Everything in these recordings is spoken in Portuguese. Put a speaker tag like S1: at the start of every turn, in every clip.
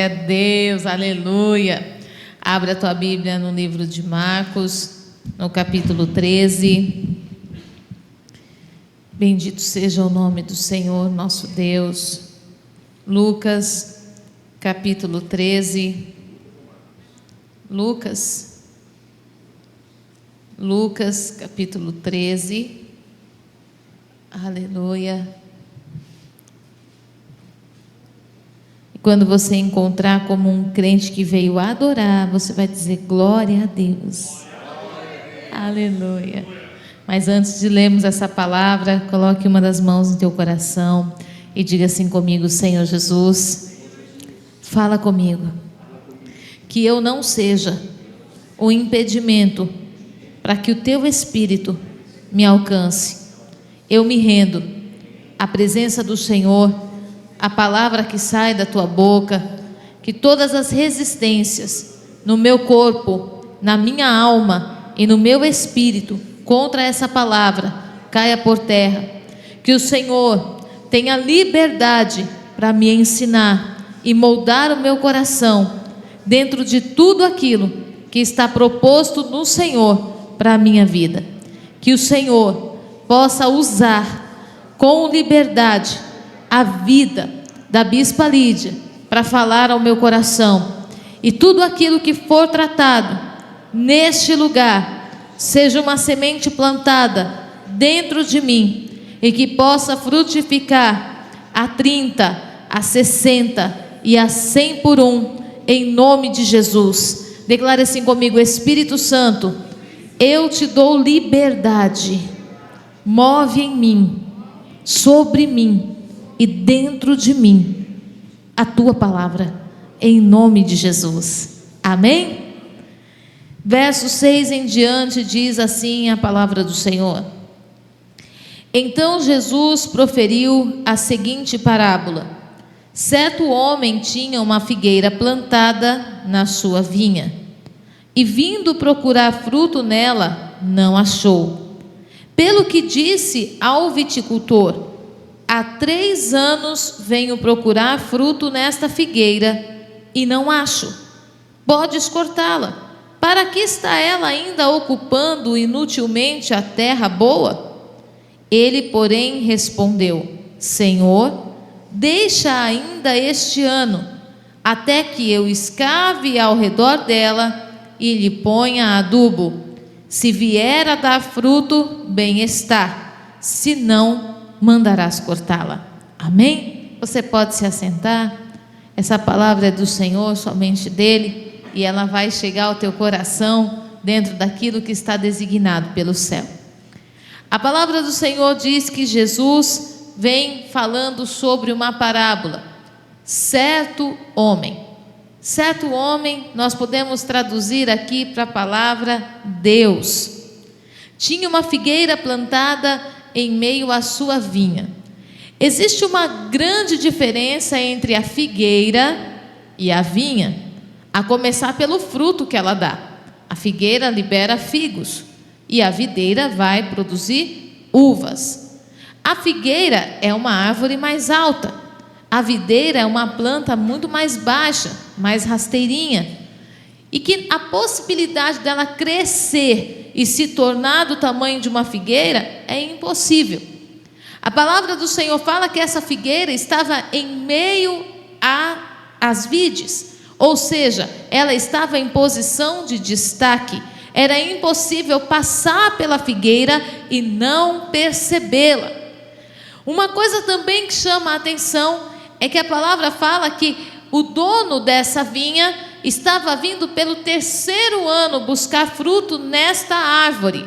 S1: Glória a Deus, aleluia. Abre a tua Bíblia no livro de Marcos, no capítulo 13. Bendito seja o nome do Senhor, nosso Deus. Lucas, capítulo 13. Lucas, capítulo 13. Aleluia. Quando você encontrar como um crente que veio adorar, você vai dizer glória a Deus. Aleluia. Mas antes de lermos essa palavra, coloque uma das mãos no teu coração e diga assim comigo: Senhor Jesus, fala comigo, que eu não seja o impedimento para que o teu Espírito me alcance. Eu me rendo à presença do Senhor, a palavra que sai da tua boca, que todas as resistências no meu corpo, na minha alma e no meu espírito contra essa palavra caia por terra, que o Senhor tenha liberdade para me ensinar e moldar o meu coração dentro de tudo aquilo que está proposto no Senhor para a minha vida, que o Senhor possa usar com liberdade a vida da Bispa Lídia para falar ao meu coração, e tudo aquilo que for tratado neste lugar seja uma semente plantada dentro de mim e que possa frutificar a 30, a 60 e a 100 por um, em nome de Jesus. Declare assim comigo: Espírito Santo, eu te dou liberdade, move em mim, sobre mim e dentro de mim a tua palavra, em nome de Jesus. Amém? Verso 6 em diante diz assim a palavra do Senhor: Então Jesus proferiu a seguinte parábola: Certo homem tinha uma figueira plantada na sua vinha, e vindo procurar fruto nela, não achou. Pelo que disse ao viticultor: Há 3 anos venho procurar fruto nesta figueira e não acho. Podes cortá-la. Para que está ela ainda ocupando inutilmente a terra boa? Ele, porém, respondeu: Senhor, deixa ainda este ano, até que eu escave ao redor dela e lhe ponha adubo. Se vier a dar fruto, bem está. Se não, mandarás cortá-la. Amém? Você pode se assentar. Essa palavra é do Senhor, somente dele, e ela vai chegar ao teu coração dentro daquilo que está designado pelo céu. A palavra do Senhor diz que Jesus vem falando sobre uma parábola. Certo homem, nós podemos traduzir aqui para a palavra Deus. Tinha uma figueira plantada em meio à sua vinha. Existe uma grande diferença entre a figueira e a vinha, a começar pelo fruto que ela dá. A figueira libera figos e a videira vai produzir uvas. A figueira é uma árvore mais alta, a videira é uma planta muito mais baixa, mais rasteirinha, e que a possibilidade dela crescer e se tornar do tamanho de uma figueira é impossível. A palavra do Senhor fala que essa figueira estava em meio às vides, ou seja, ela estava em posição de destaque. Era impossível passar pela figueira e não percebê-la. Uma coisa também que chama a atenção é que a palavra fala que o dono dessa vinha estava vindo pelo 3º ano buscar fruto nesta árvore.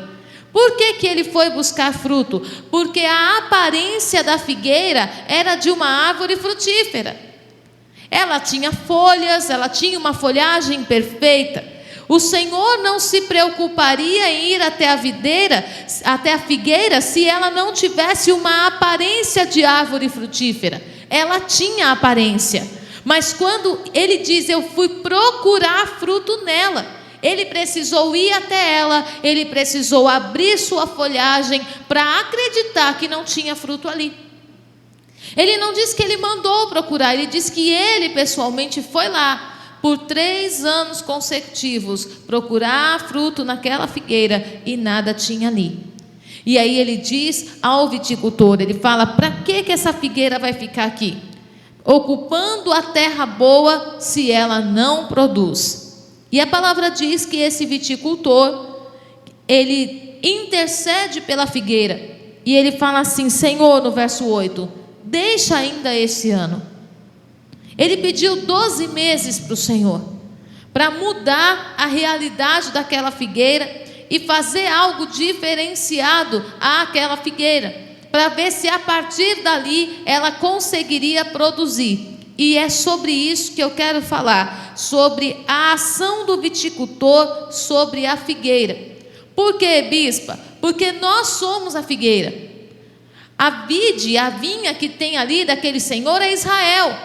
S1: Por que ele foi buscar fruto? Porque a aparência da figueira era de uma árvore frutífera. Ela tinha folhas, ela tinha uma folhagem perfeita. O Senhor não se preocuparia em ir até a figueira, se ela não tivesse uma aparência de árvore frutífera. Ela tinha aparência, mas quando ele diz: eu fui procurar fruto nela, ele precisou ir até ela, ele precisou abrir sua folhagem para acreditar que não tinha fruto ali. Ele não diz que ele mandou procurar, ele diz que ele pessoalmente foi lá por 3 anos consecutivos procurar fruto naquela figueira e nada tinha ali. E aí ele diz ao viticultor, ele fala: para que essa figueira vai ficar aqui, ocupando a terra boa, se ela não produz? E a palavra diz que esse viticultor, ele intercede pela figueira, e ele fala assim: Senhor, no verso 8, deixa ainda esse ano. Ele pediu 12 meses para o Senhor, para mudar a realidade daquela figueira e fazer algo diferenciado àquela figueira, para ver se a partir dali ela conseguiria produzir. E é sobre isso que eu quero falar, sobre a ação do viticultor sobre a figueira. Por quê, bispa? Porque nós somos a figueira. A vide, a vinha que tem ali daquele Senhor é Israel.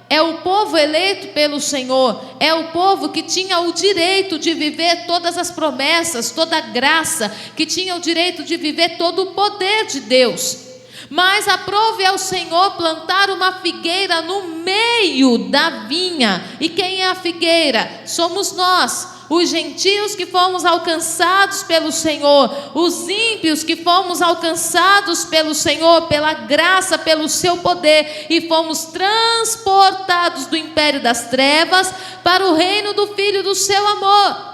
S1: É o povo eleito pelo Senhor, é o povo que tinha o direito de viver todas as promessas, toda a graça, que tinha o direito de viver todo o poder de Deus. Mas aprove ao Senhor plantar uma figueira no meio da vinha. E quem é a figueira? Somos nós, os gentios que fomos alcançados pelo Senhor, os ímpios que fomos alcançados pelo Senhor, pela graça, pelo seu poder, e fomos transportados do império das trevas para o reino do Filho do seu amor.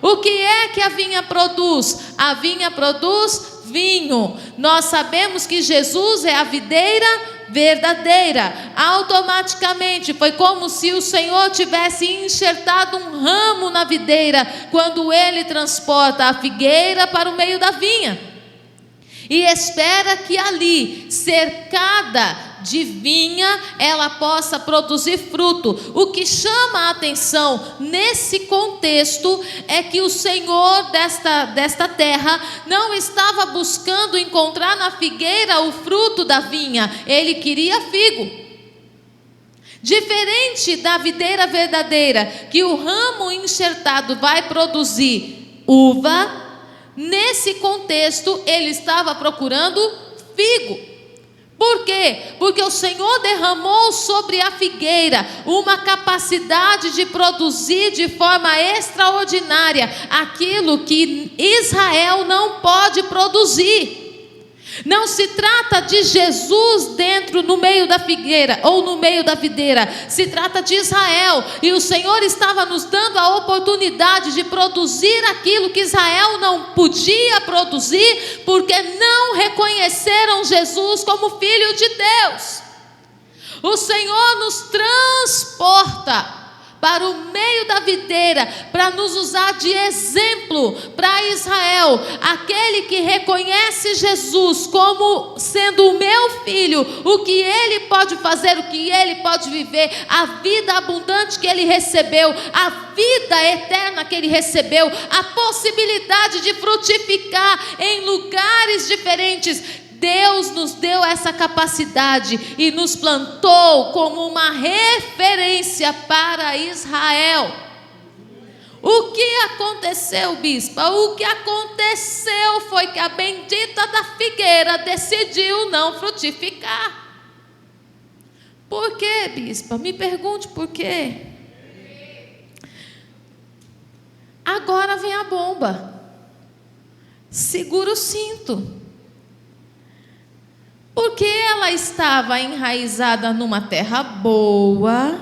S1: O que é que a vinha produz? A vinha produz vinho. Nós sabemos que Jesus é a videira verdadeira. Automaticamente foi como se o Senhor tivesse enxertado um ramo na videira, quando ele transporta a figueira para o meio da vinha, e espera que ali, cercada de vinha, ela possa produzir fruto. O que chama a atenção nesse contexto é que o Senhor desta terra não estava buscando encontrar na figueira o fruto da vinha, ele queria figo. Diferente da videira verdadeira, que o ramo enxertado vai produzir uva, nesse contexto ele estava procurando figo. Por quê? Porque o Senhor derramou sobre a figueira uma capacidade de produzir de forma extraordinária aquilo que Israel não pode produzir. Não se trata de Jesus no meio da figueira ou no meio da videira, se trata de Israel, e o Senhor estava nos dando a oportunidade de produzir aquilo que Israel não podia produzir, porque não reconheceram Jesus como Filho de Deus. O Senhor nos transporta para o meio da videira, para nos usar de exemplo para Israel, aquele que reconhece Jesus como sendo o meu filho, o que ele pode fazer, o que ele pode viver, a vida abundante que ele recebeu, a vida eterna que ele recebeu, a possibilidade de frutificar em lugares diferentes. Deus nos deu essa capacidade e nos plantou como uma referência para Israel. O que aconteceu, bispa? O que aconteceu foi que a bendita da figueira decidiu não frutificar. Por quê, bispa? Me pergunte por quê. Agora vem a bomba. Segura o cinto. Porque ela estava enraizada numa terra boa,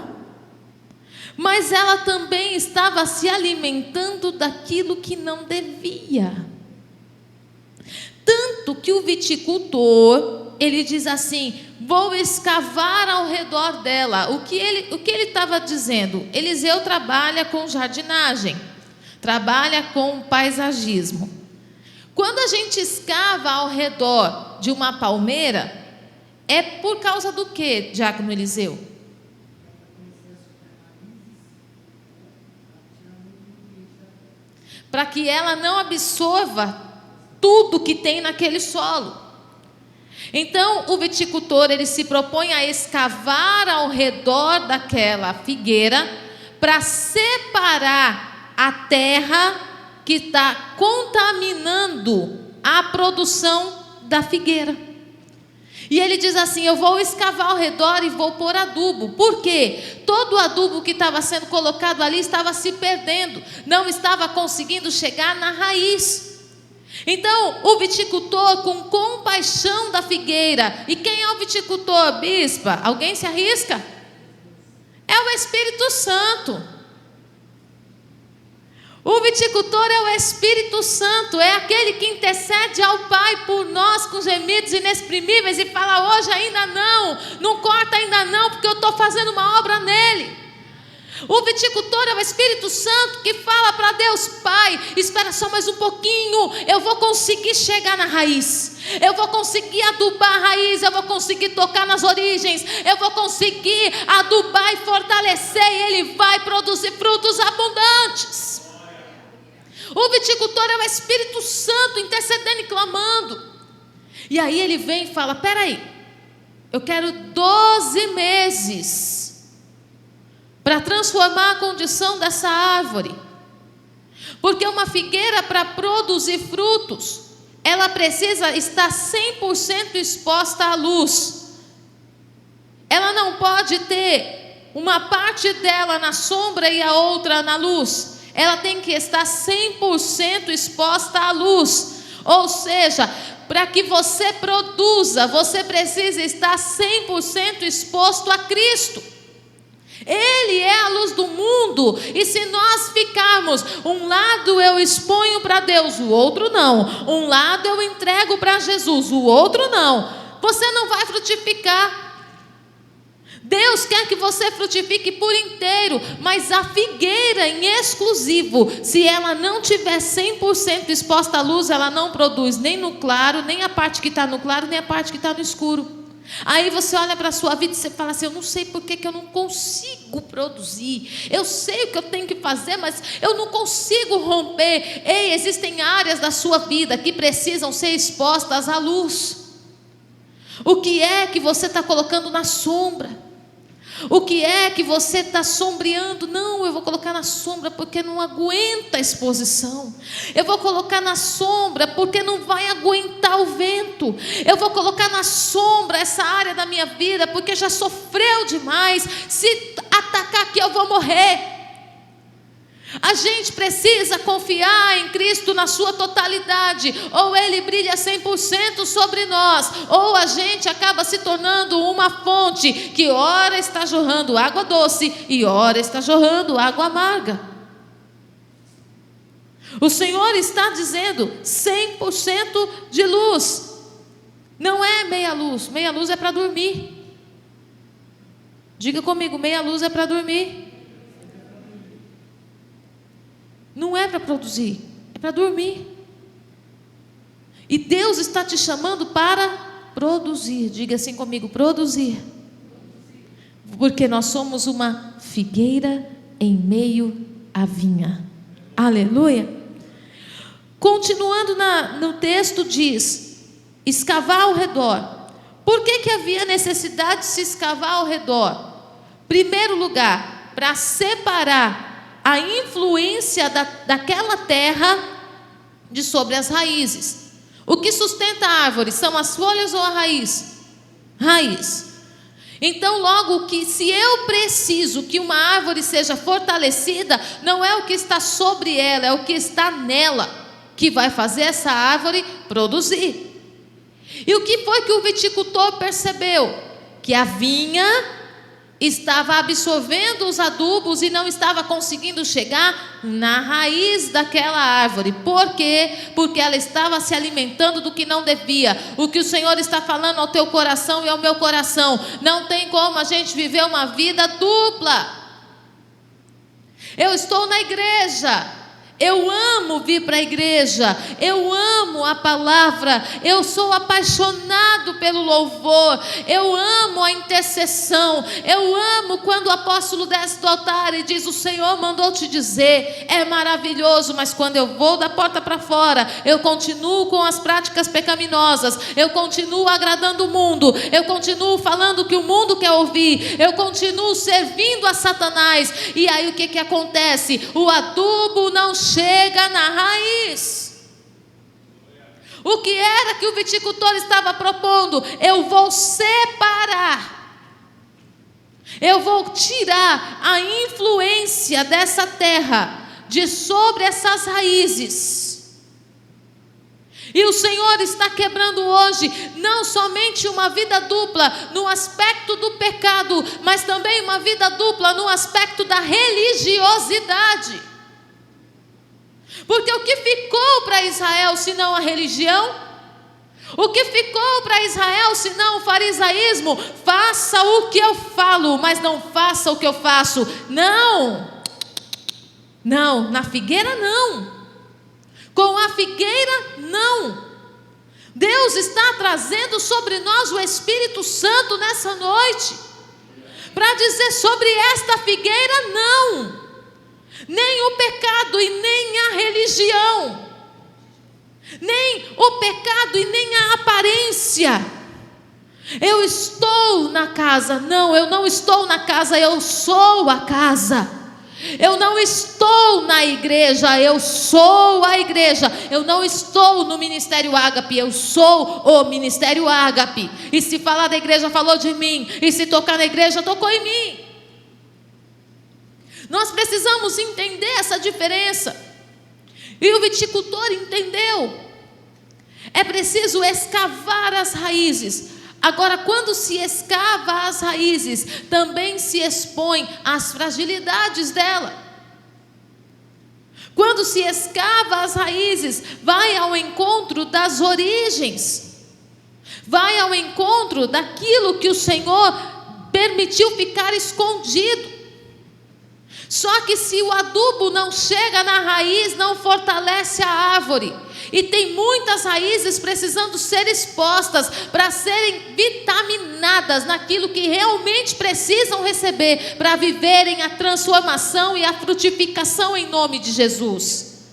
S1: mas ela também estava se alimentando daquilo que não devia. Tanto que o viticultor, ele diz assim: vou escavar ao redor dela. O que ele estava dizendo? Eliseu trabalha com jardinagem, trabalha com paisagismo. Quando a gente escava ao redor de uma palmeira, é por causa do quê, diácono Eliseu? Para que ela não absorva tudo que tem naquele solo. Então, o viticultor, ele se propõe a escavar ao redor daquela figueira para separar a terra que está contaminando a produção da figueira. E ele diz assim: eu vou escavar ao redor e vou pôr adubo. Por quê? Todo o adubo que estava sendo colocado ali estava se perdendo, não estava conseguindo chegar na raiz. Então o viticultor, com compaixão da figueira, e quem é o viticultor, bispa? Alguém se arrisca? É o Espírito Santo. O viticultor é o Espírito Santo, é aquele que intercede ao Pai por nós com gemidos inexprimíveis e fala: hoje ainda não corta ainda não, porque eu estou fazendo uma obra nele. O viticultor é o Espírito Santo que fala para Deus: Pai, espera só mais um pouquinho, eu vou conseguir chegar na raiz, eu vou conseguir adubar a raiz, eu vou conseguir tocar nas origens, eu vou conseguir adubar e fortalecer, e ele vai produzir frutos abundantes. O viticultor é o Espírito Santo intercedendo e clamando. E aí ele vem e fala: peraí, eu quero 12 meses para transformar a condição dessa árvore. Porque uma figueira, para produzir frutos, ela precisa estar 100% exposta à luz. Ela não pode ter uma parte dela na sombra e a outra na luz. Ela tem que estar 100% exposta à luz. Ou seja, para que você produza, você precisa estar 100% exposto a Cristo. Ele é a luz do mundo. E se nós ficarmos, um lado eu exponho para Deus, o outro não. Um lado eu entrego para Jesus, o outro não. Você não vai frutificar. Deus quer que você frutifique por inteiro, mas a figueira em exclusivo, se ela não tiver 100% exposta à luz, ela não produz nem no claro, nem a parte que está no claro, nem a parte que está no escuro. Aí você olha para a sua vida e você fala assim: eu não sei por que eu não consigo produzir, eu sei o que eu tenho que fazer, mas eu não consigo romper. Ei, existem áreas da sua vida que precisam ser expostas à luz. O que é que você está colocando na sombra? O que é que você está sombreando? Não, eu vou colocar na sombra porque não aguenta a exposição. Eu vou colocar na sombra porque não vai aguentar o vento. Eu vou colocar na sombra essa área da minha vida porque já sofreu demais. Se atacar aqui eu vou morrer. A gente precisa confiar em Cristo na sua totalidade. Ou Ele brilha 100% sobre nós, ou a gente acaba se tornando uma fonte que ora está jorrando água doce e ora está jorrando água amarga. O Senhor está dizendo 100% de luz. Não é meia luz é para dormir. Diga comigo: meia luz é para dormir. Não é para produzir, é para dormir. E Deus está te chamando para produzir. Diga assim comigo: produzir. Porque nós somos uma figueira em meio à vinha. Aleluia. Continuando no texto diz: escavar ao redor. Por que havia necessidade de se escavar ao redor? Primeiro lugar, para separar a influência daquela terra de sobre as raízes. O que sustenta a árvore são as folhas ou a raiz? Raiz. Então logo que se eu preciso que uma árvore seja fortalecida, não é o que está sobre ela, é o que está nela que vai fazer essa árvore produzir. E o que foi que o viticultor percebeu? Que a vinha estava absorvendo os adubos e não estava conseguindo chegar na raiz daquela árvore. Por quê? Porque ela estava se alimentando do que não devia. O que o Senhor está falando ao teu coração e ao meu coração: não tem como a gente viver uma vida dupla. Eu estou na igreja, eu amo vir para a igreja, eu amo a palavra, eu sou apaixonado pelo louvor, eu amo a intercessão, eu amo quando o apóstolo desce do altar e diz: o Senhor mandou te dizer. É maravilhoso, mas quando eu vou da porta para fora, eu continuo com as práticas pecaminosas, eu continuo agradando o mundo, eu continuo falando o que o mundo quer ouvir, eu continuo servindo a Satanás. E aí o que acontece? O adubo não chega na raiz. O O que era que o viticultor estava propondo? Eu vou separar, eu vou tirar a influência dessa terra de sobre essas raízes. E o Senhor está quebrando hoje, não somente uma vida dupla no aspecto do pecado, mas também uma vida dupla no aspecto da religiosidade. Porque o que ficou para Israel senão a religião? O que ficou para Israel senão o farisaísmo? Faça o que eu falo, mas não faça o que eu faço. Não, na figueira não. Com a figueira, não. Deus está trazendo sobre nós o Espírito Santo nessa noite, para dizer sobre esta figueira, não. Nem o pecado e nem a religião, nem o pecado e nem a aparência. Eu estou na casa. Não, eu não estou na casa, eu sou a casa. Eu não estou na igreja, eu sou a igreja. Eu não estou no Ministério Ágape, eu sou o Ministério Ágape. E se falar da igreja, falou de mim. E se tocar na igreja, tocou em mim. Nós precisamos entender essa diferença. E o viticultor entendeu. É preciso escavar as raízes. Agora, quando se escava as raízes, também se expõe às fragilidades dela. Quando se escava as raízes, vai ao encontro das origens, vai ao encontro daquilo que o Senhor permitiu ficar escondido. Só que se o adubo não chega na raiz, não fortalece a árvore. E tem muitas raízes precisando ser expostas para serem vitaminadas naquilo que realmente precisam receber para viverem a transformação e a frutificação em nome de Jesus.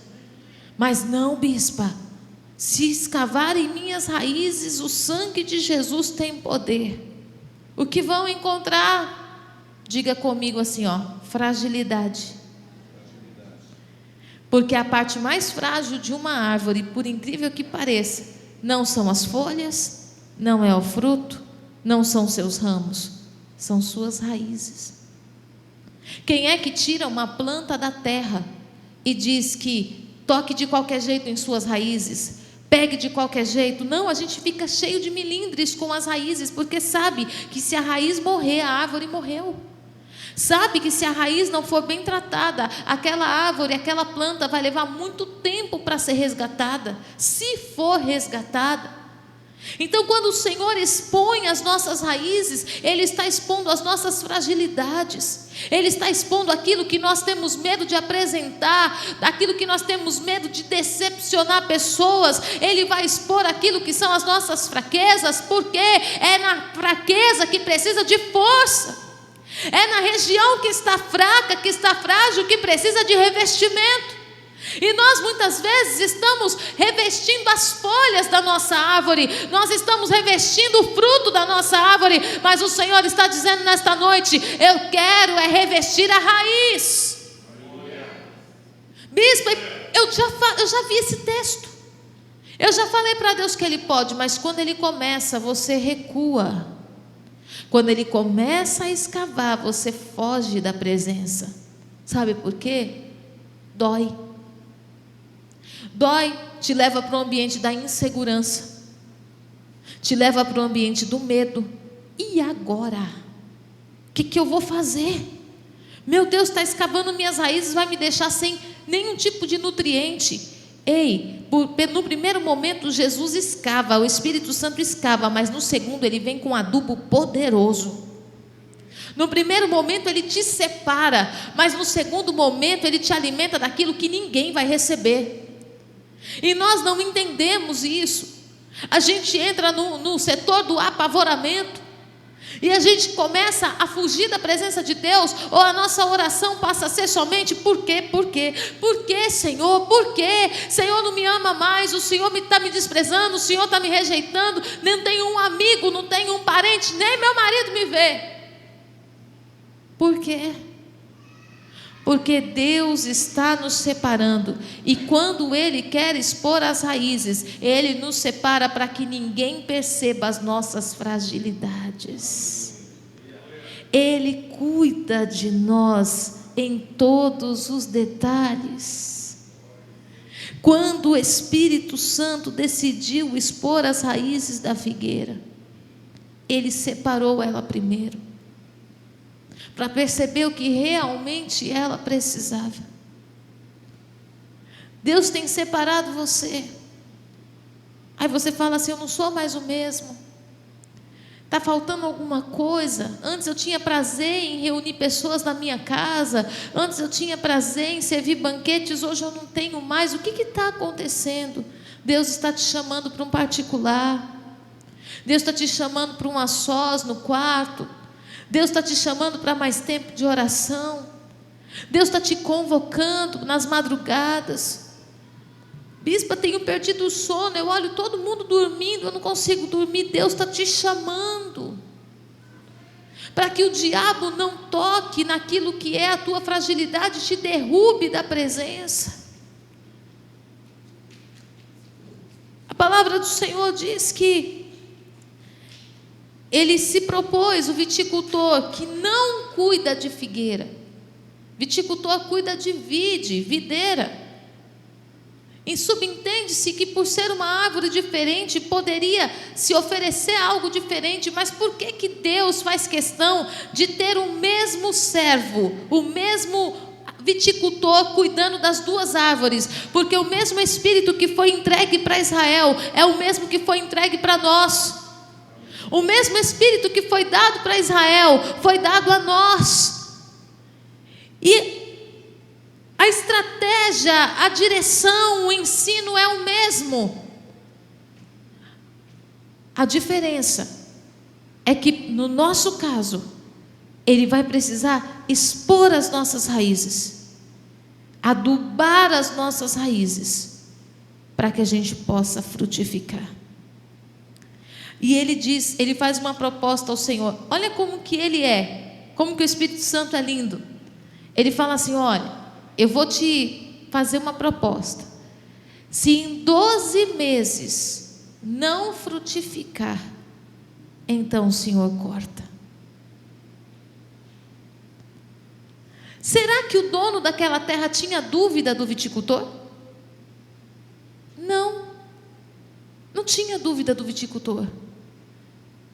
S1: Mas não, bispa, se escavar em minhas raízes, o sangue de Jesus tem poder. O que vão encontrar? Diga comigo assim, fragilidade. Porque a parte mais frágil de uma árvore, por incrível que pareça, não são as folhas, não é o fruto, não são seus ramos, são suas raízes. Quem é que tira uma planta da terra e diz que toque de qualquer jeito em suas raízes, pegue de qualquer jeito? Não, a gente fica cheio de milindres com as raízes, porque sabe que se a raiz morrer, a árvore morreu. Sabe que se a raiz não for bem tratada, aquela árvore, aquela planta vai levar muito tempo para ser resgatada, se for resgatada. Então, quando o Senhor expõe as nossas raízes, Ele está expondo as nossas fragilidades, Ele está expondo aquilo que nós temos medo de apresentar, aquilo que nós temos medo de decepcionar pessoas. Ele vai expor aquilo que são as nossas fraquezas, porque é na fraqueza que precisa de força. É na região que está fraca, que está frágil, que precisa de revestimento. E nós muitas vezes estamos revestindo as folhas da nossa árvore, nós estamos revestindo o fruto da nossa árvore, mas o Senhor está dizendo nesta noite: eu quero revestir a raiz. Bispo, eu já vi esse texto, eu já falei para Deus que Ele pode, mas quando Ele começa, você recua. Quando Ele começa a escavar, você foge da presença. Sabe por quê? Dói. Dói, te leva para o ambiente da insegurança, te leva para o ambiente do medo. E agora? O que eu vou fazer? Meu Deus, está escavando minhas raízes, vai me deixar sem nenhum tipo de nutriente. Ei, no primeiro momento Jesus escava, o Espírito Santo escava, mas no segundo Ele vem com um adubo poderoso. No primeiro momento Ele te separa, mas no segundo momento Ele te alimenta daquilo que ninguém vai receber. E nós não entendemos isso. A gente entra no setor do apavoramento, e a gente começa a fugir da presença de Deus, ou a nossa oração passa a ser somente: por quê? Por quê? Por quê, Senhor? Por quê? Senhor não me ama mais, o Senhor está me desprezando, o Senhor está me rejeitando, não tenho um amigo, não tenho um parente, nem meu marido me vê. Por quê? Porque Deus está nos separando, e quando Ele quer expor as raízes, Ele nos separa para que ninguém perceba as nossas fragilidades. Ele cuida de nós em todos os detalhes. Quando o Espírito Santo decidiu expor as raízes da figueira, Ele separou ela primeiro, para perceber o que realmente ela precisava. Deus tem separado você. Aí você fala assim: eu não sou mais o mesmo, está faltando alguma coisa. Antes eu tinha prazer em reunir pessoas na minha casa, antes eu tinha prazer em servir banquetes, hoje eu não tenho mais. O que está acontecendo? Deus está te chamando para um particular, Deus está te chamando para um a sós no quarto, Deus está te chamando para mais tempo de oração, Deus está te convocando nas madrugadas. Bispa, tenho perdido o sono, eu olho todo mundo dormindo, eu não consigo dormir. Deus está te chamando para que o diabo não toque naquilo que é a tua fragilidade, te derrube da presença. A palavra do Senhor diz que Ele se propôs, o viticultor, que não cuida de figueira. Viticultor cuida de vide, videira. E subentende-se que por ser uma árvore diferente, poderia se oferecer algo diferente. Mas por que Deus faz questão de ter o mesmo servo, o mesmo viticultor cuidando das duas árvores? Porque o mesmo Espírito que foi entregue para Israel é o mesmo que foi entregue para nós. O mesmo Espírito que foi dado para Israel foi dado a nós. E a estratégia, a direção, o ensino é o mesmo. A diferença é que no nosso caso, Ele vai precisar expor as nossas raízes, adubar as nossas raízes, para que a gente possa frutificar. E Ele diz, Ele faz uma proposta ao Senhor. Olha como que Ele é, como que o Espírito Santo é lindo. Ele fala assim: olha, eu vou te fazer uma proposta. Se em 12 meses não frutificar, então o Senhor corta. Será que o dono daquela terra tinha dúvida do viticultor? Não, não tinha dúvida do viticultor.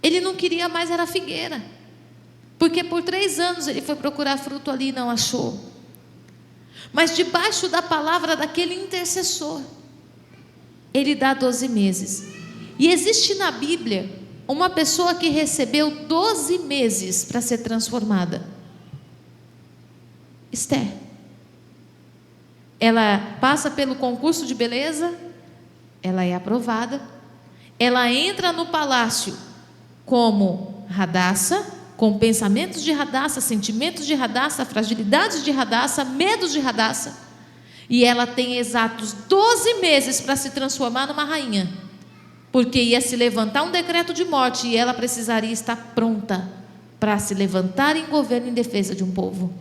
S1: Ele não queria mais era a figueira, porque por 3 anos ele foi procurar fruto ali e não achou. Mas debaixo da palavra daquele intercessor, ele dá 12 meses. E existe na Bíblia uma pessoa que recebeu 12 meses para ser transformada. Esther. Ela passa pelo concurso de beleza, ela é aprovada, ela entra no palácio como Radassa, com pensamentos de Radassa, sentimentos de Radassa, fragilidades de Radassa, medos de Radassa, e ela tem exatos 12 meses para se transformar numa rainha, porque ia se levantar um decreto de morte e ela precisaria estar pronta para se levantar em governo em defesa de um povo.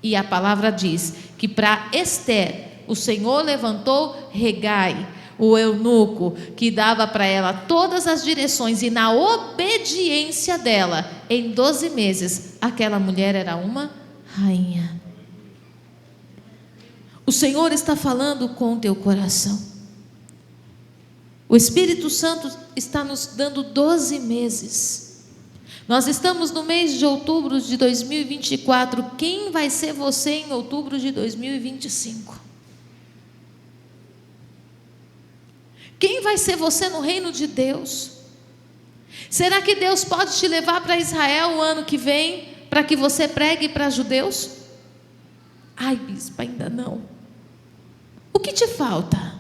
S1: E a palavra diz que para Esther o Senhor levantou Hegai, o eunuco, que dava para ela todas as direções, e na obediência dela, em 12 meses, aquela mulher era uma rainha. O Senhor está falando com o teu coração. O Espírito Santo está nos dando 12 meses. Nós estamos no mês de outubro de 2024. Quem vai ser você em outubro de 2025? Quem vai ser você no reino de Deus? Será que Deus pode te levar para Israel o ano que vem, para que você pregue para judeus? Ai, bispo, ainda não. O que te falta?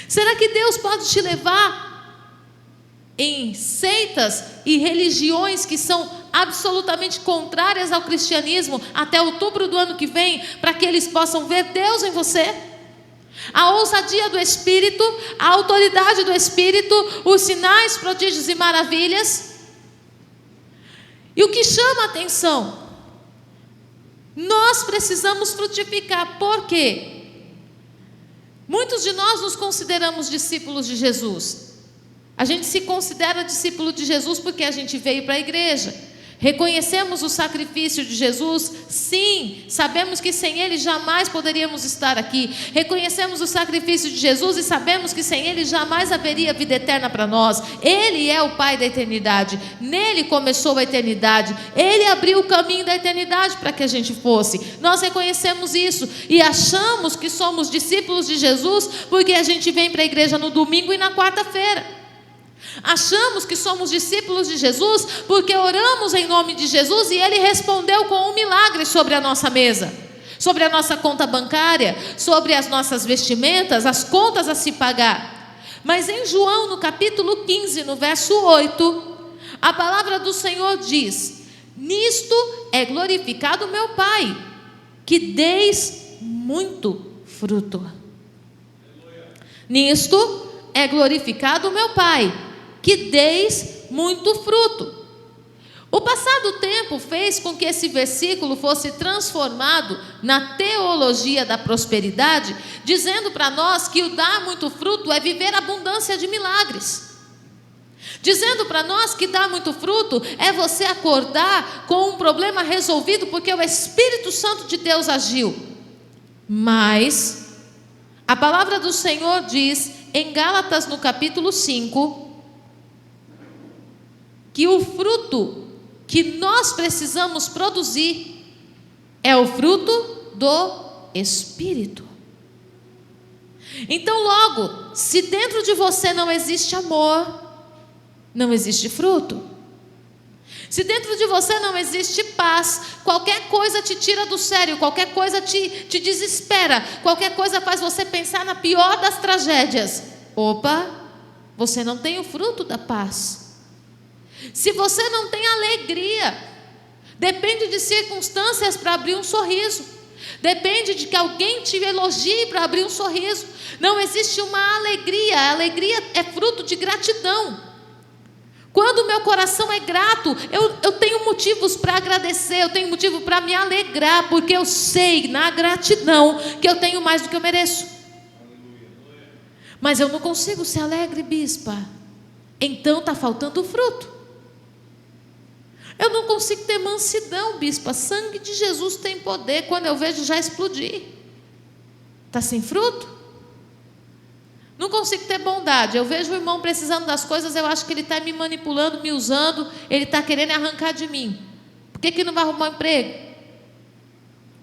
S1: Será que Deus pode te levar em seitas e religiões que são absolutamente contrárias ao cristianismo até outubro do ano que vem, para que eles possam ver Deus em você? A ousadia do Espírito, a autoridade do Espírito, os sinais, prodígios e maravilhas. E o que chama a atenção Nós precisamos frutificar. Por quê? Muitos de nós nos consideramos discípulos de Jesus. A gente se considera discípulo de Jesus porque a gente veio para a igreja. Reconhecemos o sacrifício de Jesus? Sim, sabemos que sem Ele jamais poderíamos estar aqui. Reconhecemos o sacrifício de Jesus e sabemos que sem Ele jamais haveria vida eterna para nós. Ele é o Pai da eternidade, nele começou a eternidade, Ele abriu o caminho da eternidade para que a gente fosse. Nós reconhecemos isso e achamos que somos discípulos de Jesus porque a gente vem para a igreja no domingo e na quarta-feira. Achamos que somos discípulos de Jesus porque oramos em nome de Jesus e Ele respondeu com um milagre sobre a nossa mesa, sobre a nossa conta bancária, sobre as nossas vestimentas, as contas a se pagar. Mas em João, no capítulo 15, no verso 8, a palavra do Senhor diz: nisto é glorificado meu Pai, que deis muito fruto. Nisto é glorificado meu Pai, que deis muito fruto. O passar do tempo fez com que esse versículo fosse transformado na teologia da prosperidade, dizendo para nós que o dar muito fruto é viver abundância de milagres. Dizendo para nós que dar muito fruto é você acordar com um problema resolvido porque o Espírito Santo de Deus agiu. Mas a palavra do Senhor diz em Gálatas, no capítulo 5, que o fruto que nós precisamos produzir é o fruto do Espírito. Então, logo, se dentro de você não existe amor, não existe fruto. Se dentro de você não existe paz, qualquer coisa te tira do sério, qualquer coisa te desespera, qualquer coisa faz você pensar na pior das tragédias. Opa, você não tem o fruto da paz. Se você não tem alegria, depende de circunstâncias para abrir um sorriso, depende de que alguém te elogie para abrir um sorriso. Não existe uma alegria, a alegria é fruto de gratidão. Quando o meu coração é grato, eu tenho motivos para agradecer, eu tenho motivo para me alegrar, porque eu sei na gratidão que eu tenho mais do que eu mereço. Mas eu não consigo ser alegre, bispa. Então está faltando fruto. Eu não consigo ter mansidão, bispa. Sangue de Jesus tem poder. Quando eu vejo, já explodir. Está sem fruto? Não consigo ter bondade. Eu vejo o irmão precisando das coisas, eu acho que ele está me manipulando, me usando, ele está querendo arrancar de mim. Por que não vai arrumar um emprego?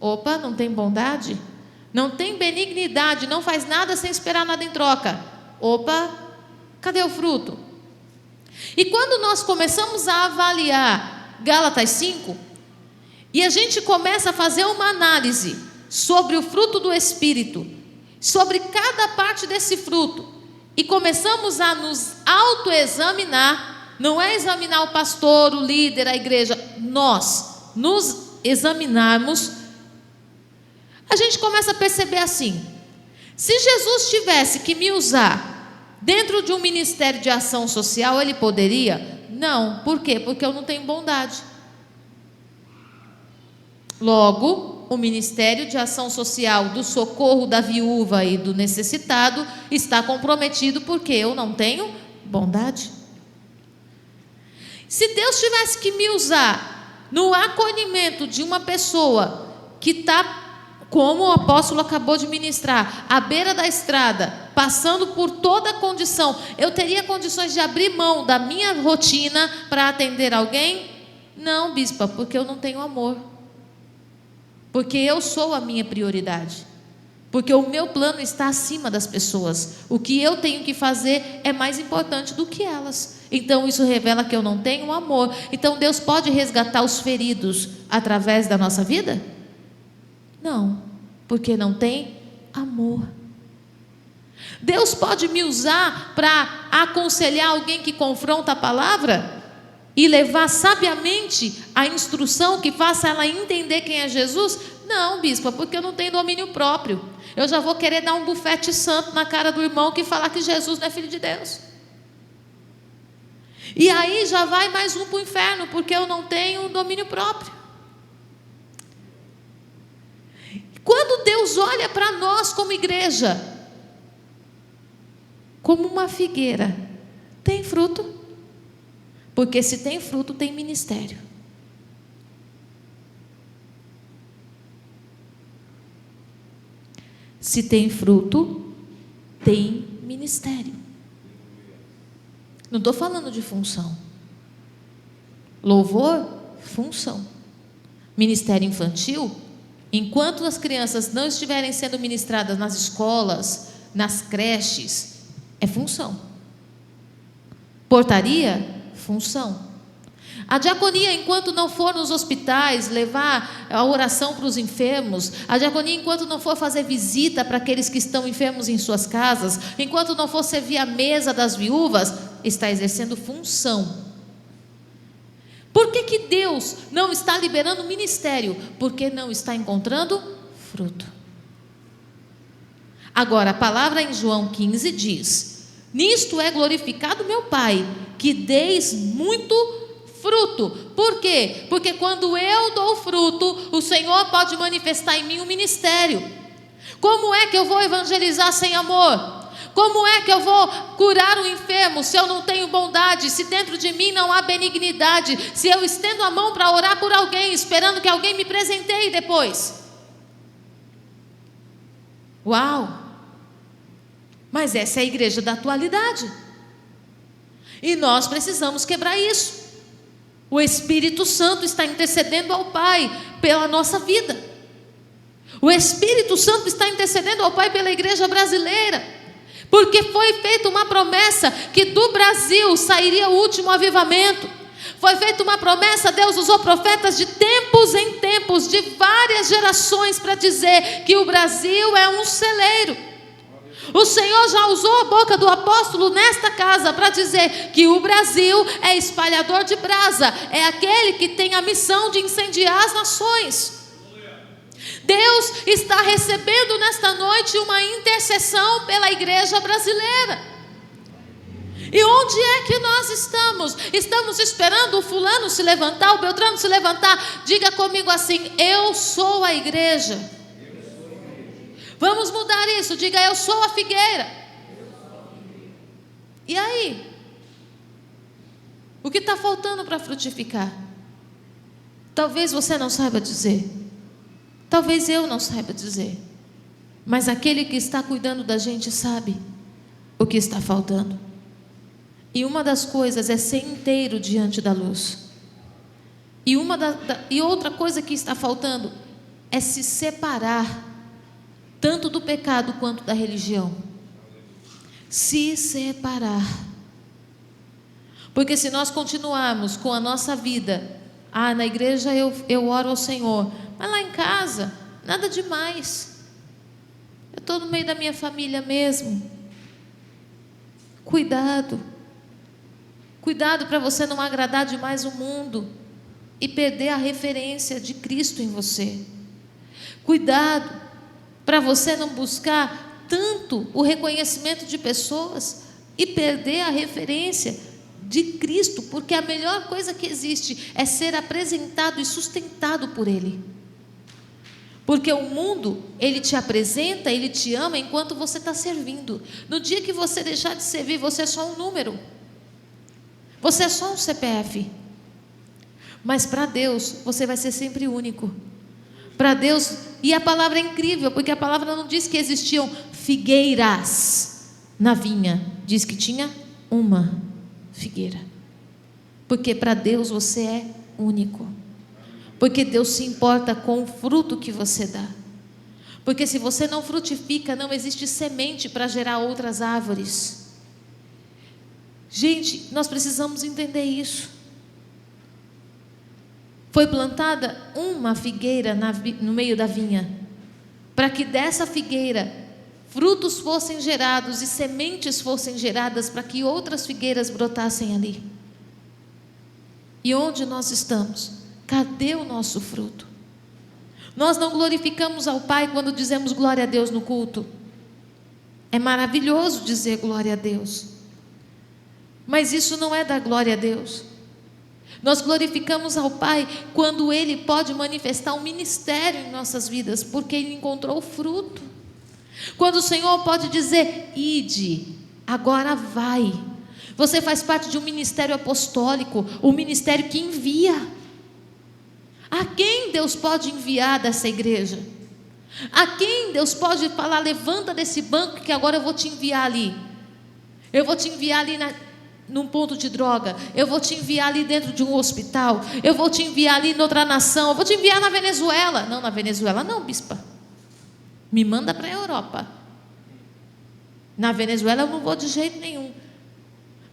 S1: Opa, não tem bondade? Não tem benignidade, não faz nada sem esperar nada em troca. Opa, cadê o fruto? E quando nós começamos a avaliar Gálatas 5, e a gente começa a fazer uma análise sobre o fruto do Espírito, sobre cada parte desse fruto, e começamos a nos autoexaminar, não é examinar o pastor, o líder, a igreja, nós nos examinarmos, a gente começa a perceber assim: se Jesus tivesse que me usar dentro de um ministério de ação social, Ele poderia? Não. Por quê? Porque eu não tenho bondade. Logo, o ministério de ação social, do socorro da viúva e do necessitado, está comprometido porque eu não tenho bondade. Se Deus tivesse que me usar no acolhimento de uma pessoa que está, como o apóstolo acabou de ministrar, à beira da estrada, passando por toda a condição, eu teria condições de abrir mão da minha rotina para atender alguém? Não, bispa, porque eu não tenho amor. Porque eu sou a minha prioridade. Porque o meu plano está acima das pessoas. O que eu tenho que fazer é mais importante do que elas. Então isso revela que eu não tenho amor. Então Deus pode resgatar os feridos através da nossa vida? Não, porque não tem amor. Deus pode me usar para aconselhar alguém que confronta a palavra e levar sabiamente a instrução que faça ela entender quem é Jesus? Não, bispa, porque eu não tenho domínio próprio. Eu já vou querer dar um bufete santo na cara do irmão que falar que Jesus não é filho de Deus. E aí já vai mais um para o inferno, porque eu não tenho domínio próprio. Quando Deus olha para nós como igreja, como uma figueira, tem fruto? Porque se tem fruto, tem ministério. Se tem fruto, tem ministério. Não estou falando de função. Louvor, função. Ministério infantil, enquanto as crianças não estiverem sendo ministradas nas escolas, nas creches, é função. Portaria, função. A diaconia, enquanto não for nos hospitais levar a oração para os enfermos, a diaconia, enquanto não for fazer visita para aqueles que estão enfermos em suas casas, enquanto não for servir a mesa das viúvas, está exercendo função. Por que Deus não está liberando ministério? Porque não está encontrando fruto. Agora, a palavra em João 15 diz: nisto é glorificado meu Pai, que deis muito fruto. Por quê? Porque quando eu dou fruto, o Senhor pode manifestar em mim um ministério. Como é que eu vou evangelizar sem amor? Como é que eu vou curar um enfermo se eu não tenho bondade, se dentro de mim não há benignidade, se eu estendo a mão para orar por alguém, esperando que alguém me presenteie depois? Uau! Mas essa é a igreja da atualidade. E nós precisamos quebrar isso. O Espírito Santo está intercedendo ao Pai pela nossa vida. O Espírito Santo está intercedendo ao Pai pela igreja brasileira. Porque foi feita uma promessa que do Brasil sairia o último avivamento. Foi feita uma promessa, Deus usou profetas de tempos em tempos, de várias gerações, para dizer que o Brasil é um celeiro. O Senhor já usou a boca do apóstolo nesta casa para dizer que o Brasil é espalhador de brasa, é aquele que tem a missão de incendiar as nações. Deus está recebendo nesta noite uma intercessão pela igreja brasileira. E onde é que nós estamos? Estamos esperando o fulano se levantar, o Beltrano se levantar? Diga comigo assim: eu sou a igreja. Vamos mudar isso, diga: eu sou a figueira. E aí? O que está faltando para frutificar? Talvez você não saiba dizer. Talvez eu não saiba dizer, mas aquele que está cuidando da gente sabe o que está faltando. E uma das coisas é ser inteiro diante da luz. E outra coisa que está faltando é se separar tanto do pecado quanto da religião. Se separar. Porque se nós continuarmos com a nossa vida, na igreja eu oro ao Senhor, mas lá em casa, nada demais. Eu estou no meio da minha família mesmo. Cuidado. Cuidado para você não agradar demais o mundo e perder a referência de Cristo em você. Cuidado para você não buscar tanto o reconhecimento de pessoas e perder a referência de Cristo, porque a melhor coisa que existe é ser apresentado e sustentado por Ele. Porque o mundo, ele te apresenta, ele te ama enquanto você está servindo. No dia que você deixar de servir, você é só um número. Você é só um CPF. Mas para Deus, você vai ser sempre único. Para Deus, e a palavra é incrível, porque a palavra não diz que existiam figueiras na vinha. Diz que tinha uma figueira. Porque para Deus você é único. Porque Deus se importa com o fruto que você dá. Porque se você não frutifica, não existe semente para gerar outras árvores. Gente, nós precisamos entender isso. Foi plantada uma figueira no meio da vinha, para que dessa figueira frutos fossem gerados e sementes fossem geradas para que outras figueiras brotassem ali. E onde nós estamos? Cadê o nosso fruto? Nós não glorificamos ao Pai quando dizemos glória a Deus no culto. É maravilhoso dizer glória a Deus, mas isso não é dar glória a Deus. Nós glorificamos ao Pai quando Ele pode manifestar um ministério em nossas vidas, porque Ele encontrou fruto. Quando o Senhor pode dizer: ide, agora vai. Você faz parte de um ministério apostólico, um ministério que envia. A quem Deus pode enviar dessa igreja? A quem Deus pode falar: levanta desse banco que agora eu vou te enviar ali. Eu vou te enviar ali num ponto de droga. Eu vou te enviar ali dentro de um hospital. Eu vou te enviar ali em outra nação. Eu vou te enviar na Venezuela. Não, na Venezuela não, bispa. Me manda para a Europa. Na Venezuela eu não vou de jeito nenhum.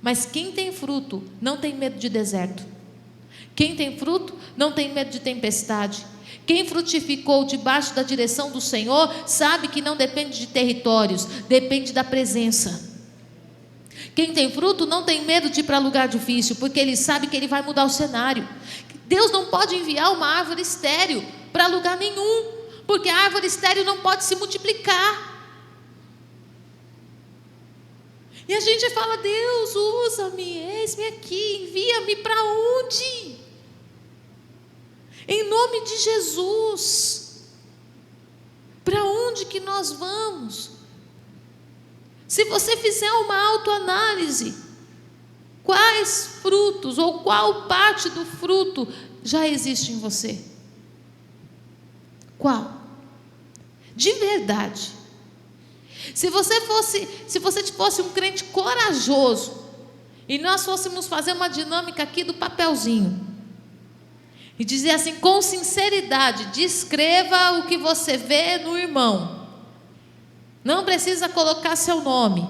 S1: Mas quem tem fruto não tem medo de deserto. Quem tem fruto não tem medo de tempestade. Quem frutificou debaixo da direção do Senhor sabe que não depende de territórios, depende da presença. Quem tem fruto não tem medo de ir para lugar difícil, porque ele sabe que ele vai mudar o cenário. Deus não pode enviar uma árvore estéril para lugar nenhum, porque a árvore estéril não pode se multiplicar. E a gente fala: Deus, usa-me, eis-me aqui, envia-me para onde? Em nome de Jesus, para onde que nós vamos? Se você fizer uma autoanálise, quais frutos ou qual parte do fruto já existe em você? Qual? De verdade. Se você fosse um crente corajoso, e nós fôssemos fazer uma dinâmica aqui do papelzinho, e dizer assim, com sinceridade: descreva o que você vê no irmão. Não precisa colocar seu nome.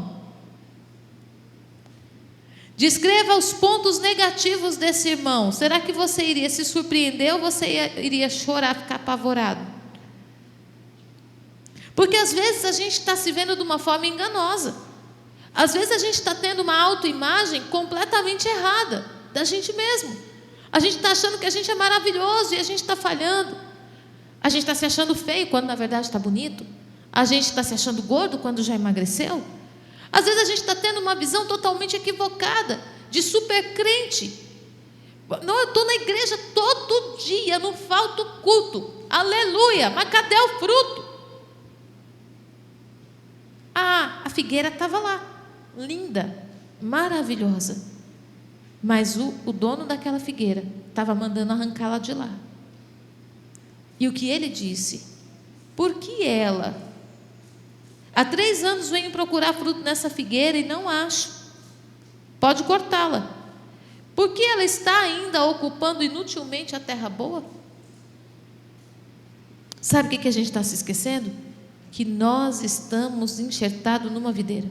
S1: Descreva os pontos negativos desse irmão. Será que você iria se surpreender ou você iria chorar, ficar apavorado? Porque às vezes a gente está se vendo de uma forma enganosa. Às vezes a gente está tendo uma autoimagem completamente errada da gente mesmo. A gente está achando que a gente é maravilhoso e a gente está falhando. A gente está se achando feio quando na verdade está bonito. A gente está se achando gordo quando já emagreceu. Às vezes a gente está tendo uma visão totalmente equivocada de super crente. Não, eu estou na igreja todo dia, não falta o culto. Aleluia, mas cadê o fruto? A figueira estava lá, linda, maravilhosa. Mas o dono daquela figueira estava mandando arrancá-la de lá. E o que ele disse? Por que ela? Há 3 anos venho procurar fruto nessa figueira e não acho. Pode cortá-la. Por que ela está ainda ocupando inutilmente a terra boa? Sabe o que a gente está se esquecendo? Que nós estamos enxertados numa videira.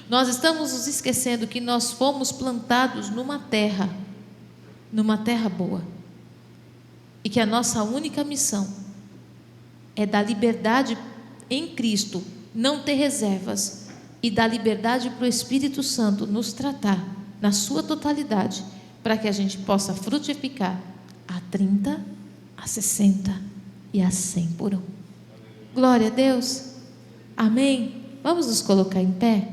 S1: Nós estamos nos esquecendo que nós fomos plantados numa terra boa. E que a nossa única missão é dar liberdade em Cristo, não ter reservas, e dar liberdade para o Espírito Santo nos tratar na sua totalidade, para que a gente possa frutificar a 30, a 60 e a 100 por um. Glória a Deus. Amém? Vamos nos colocar em pé?